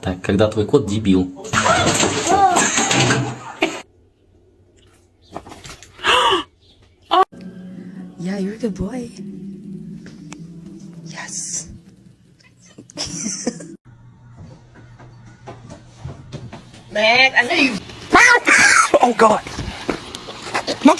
Так, когда твой кот дебил. Yeah, you're a good boy. Yes. Mac, I know you. Oh God. No.